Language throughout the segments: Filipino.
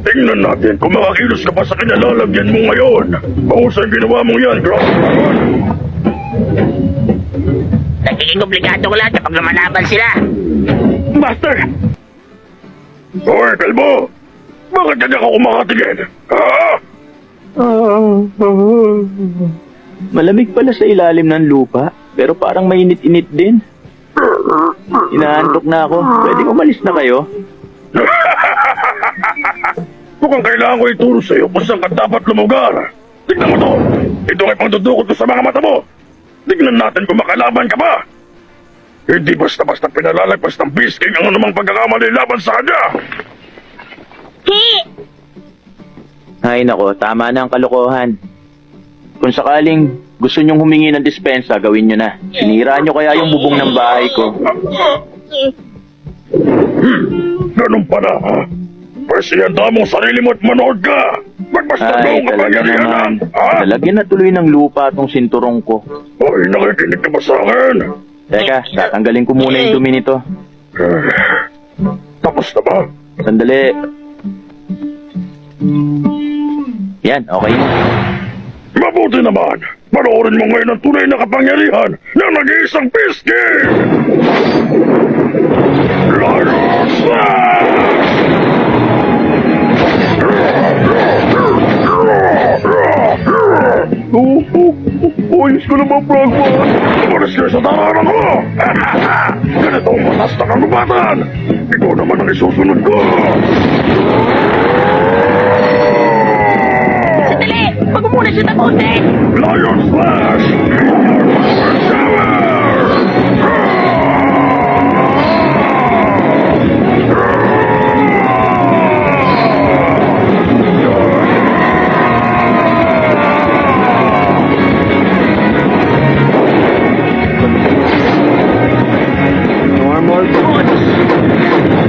Tingnan natin kung makakilos ka pa sa kinalalagyan mo ngayon. Mahusay ginawa mong yan, Ground Dragon. Nagiging obligado ko lang kapag lumalaban sila. Master! Hoy, kalbo! Bakit ka ako kumakatingin? Ha? Malamig pala sa ilalim ng lupa, pero parang mainit-init din. Inaantok na ako. Pwede umalis na kayo? Mukhang kailangan ko ituro sa'yo kung saan ka dapat lumugar. Tignan mo to. Ito ay pangdudukot ko sa mga mata mo. Tignan natin kung makalaban ka ba. Hindi basta-basta pinalalagpas ng Beast King ang anumang pagkakamali laban sa kanya. Ay nako, tama na ang kalokohan. Kung sakaling gusto nyong humingi ng dispensa, gawin nyo na. Sinira nyo kaya yung bubong ng bahay ko. Ganun pala, ha? Presiyanda mong sarili mo at manood ka. Magbasta Ay, noong talaga kapangyarihan, naman. ha? Lalagyan na tuloy ng lupa tong sinturong ko. Ay, nakikinig ka ba sa akin? Teka, tatanggalin ko muna yung dumi nito. Tapos na ba? Sandali. Yan, okay na. Mabuti naman. Panoorin mo ngayon ang tunay na kapangyarihan ng nag-iisang Beast King! Lion Slash! Ayos ko naman, Frogman! Umalis kayo sa tararan ko! Ganito ang matas na kagubatan! Ikaw naman ang isusunod ko! Sandali! Huwag mo muna siya takutin! Lion Slash! Shower! Normal boots.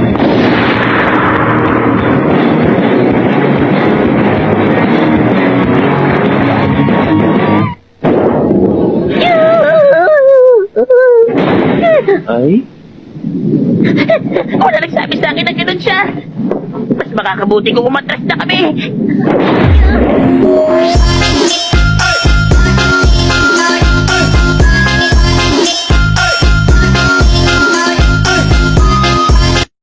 Ay? Wala nagsabi sa akin na ganun siya. Mas makakabuti kung umatras na kami.